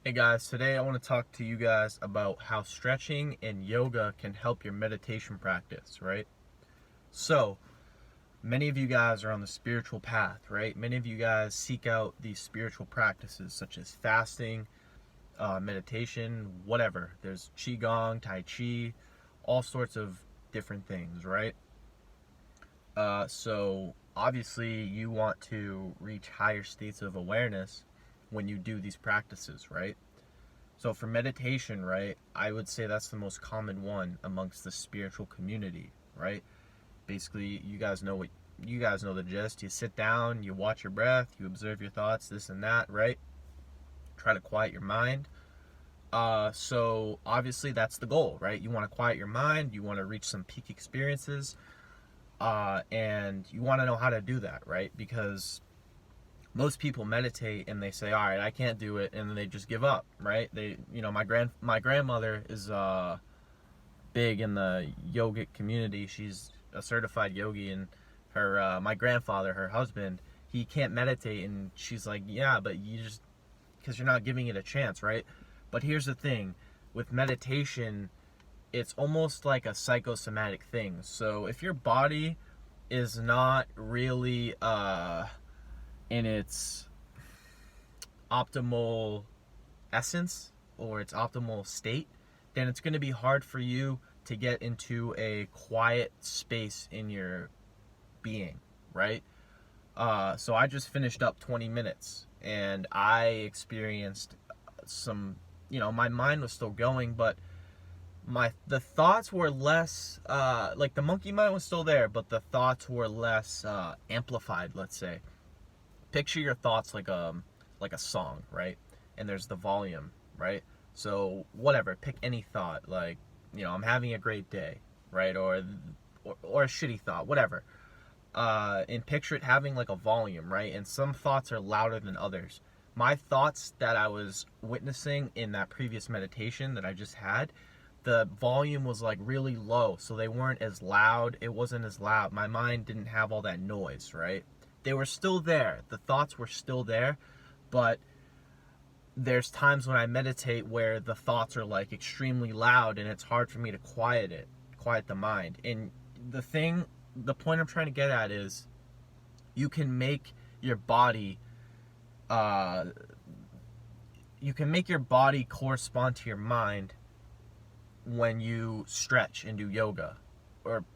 Hey guys, today I want to talk to you guys about how stretching and yoga can help your meditation practice, right? So, many of you guys are on the spiritual path, right? Many of you guys seek out these spiritual practices such as fasting, meditation, whatever. There's Qigong, Tai Chi, all sorts of different things, right? So, obviously, you want to reach higher states of awareness when you do these practices, right? So for meditation, right, I would say that's the most common one amongst the spiritual community, right? Basically, you guys know the gist. You sit down, you watch your breath, you observe your thoughts, this and that, right? Try to quiet your mind. So obviously that's the goal, right? You want to quiet your mind, you want to reach some peak experiences, and you want to know how to do that, right? Because most people meditate and they say, all right, I can't do it, and then they just give up, right? My grandmother is big in the yogic community. She's a certified yogi, and my grandfather, her husband, he can't meditate, and she's like, yeah, but you just, because you're not giving it a chance, right? But here's the thing, with meditation, it's almost like a psychosomatic thing. So if your body is not really in its optimal essence or its optimal state, then it's going to be hard for you to get into a quiet space in your being, right? So I just finished up 20 minutes and I experienced some, my mind was still going, but the thoughts were less, like the monkey mind was still there, but the thoughts were less amplified, let's say. Picture your thoughts like a song, right? And there's the volume, right? So whatever, pick any thought, like, I'm having a great day, right? Or a shitty thought, whatever. And picture it having like a volume, right? And some thoughts are louder than others. My thoughts that I was witnessing in that previous meditation that I just had, the volume was like really low, so they weren't as loud. It wasn't as loud. My mind didn't have all that noise, right? They were still there. The thoughts were still there, but there's times when I meditate where the thoughts are like extremely loud and it's hard for me to quiet the mind. And the point I'm trying to get at is you can make your body uh correspond to your mind when you stretch and do yoga, or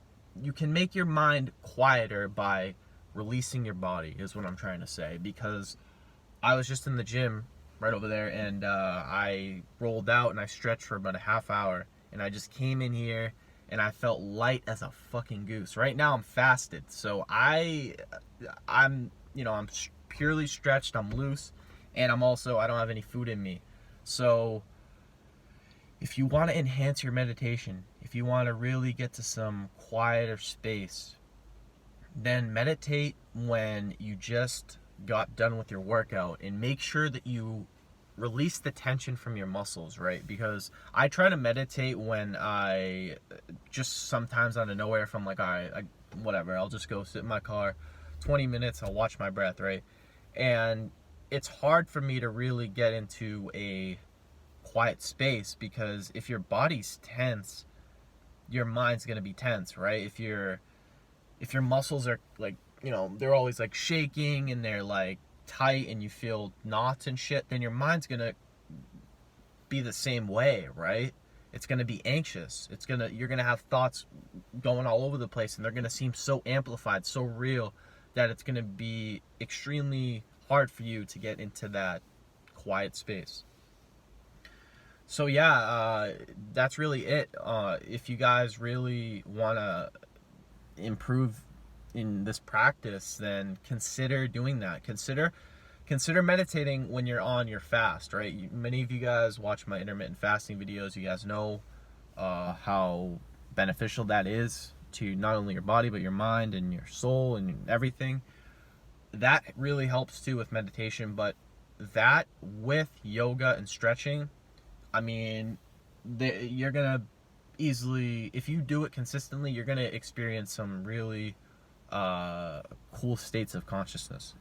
you can make your mind quieter by releasing your body, is what I'm trying to say. Because I was just in the gym right over there, and I rolled out and I stretched for about a half hour, and I just came in here and I felt light as a fucking goose. Right now I'm fasted, so I'm purely stretched, I'm loose, and I don't have any food in me. So if you want to enhance your meditation, if you want to really get to some quieter space, then meditate when you just got done with your workout, and make sure that you release the tension from your muscles, right? Because I try to meditate when I just sometimes out of nowhere, from like, all right, whatever, I'll just go sit in my car 20 minutes, I'll watch my breath, right? And it's hard for me to really get into a quiet space, because if your body's tense, your mind's going to be tense, right? If your muscles are like, they're always like shaking and they're like tight and you feel knots and shit, then your mind's going to be the same way, right? It's going to be anxious. You're going to have thoughts going all over the place, and they're going to seem so amplified, so real, that it's going to be extremely hard for you to get into that quiet space. So yeah, that's really it. If you guys really want to improve in this practice, then consider doing that. Consider meditating when you're on your fast, right? Many of you guys watch my intermittent fasting videos. You guys know how beneficial that is to not only your body, but your mind and your soul and everything. That really helps too with meditation, but that with yoga and stretching, I mean, you're gonna easily, if you do it consistently, you're gonna experience some really cool states of consciousness.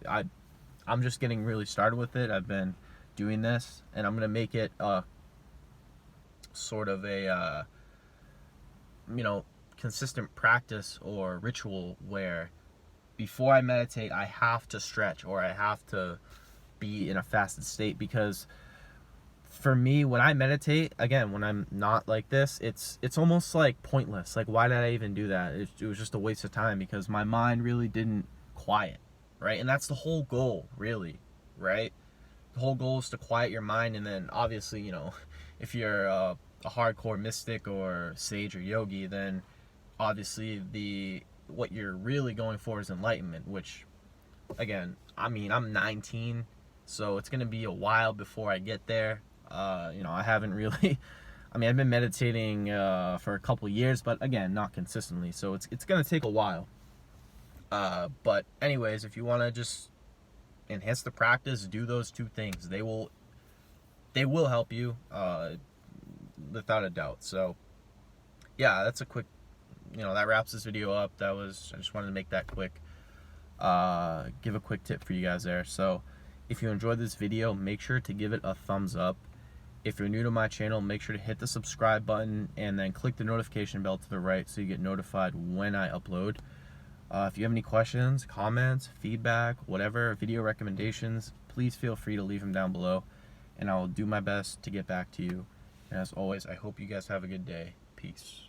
I'm just getting really started with it. I've been doing this, and I'm gonna make it sort of a consistent practice or ritual where before I meditate I have to stretch or I have to be in a fasted state, because for me, when I meditate, again, when I'm not like this, it's almost like pointless. Like, why did I even do that? It was just a waste of time, because my mind really didn't quiet, right? And that's the whole goal, really, right? The whole goal is to quiet your mind, and then obviously, if you're a hardcore mystic or sage or yogi, then obviously what you're really going for is enlightenment, which, again, I mean, I'm 19, so it's gonna be a while before I get there. I haven't really, I mean, I've been meditating for a couple years, but again, not consistently, so it's gonna take a while. But anyways, if you want to just enhance the practice, do those two things. They will help you, without a doubt. So yeah, that's a quick, that wraps this video up. I just wanted to make that quick, give a quick tip for you guys there. So if you enjoyed this video, make sure to give it a thumbs up. If you're new to my channel, make sure to hit the subscribe button and then click the notification bell to the right so you get notified when I upload. If you have any questions, comments, feedback, whatever, video recommendations, please feel free to leave them down below, and I will do my best to get back to you. And as always, I hope you guys have a good day. Peace.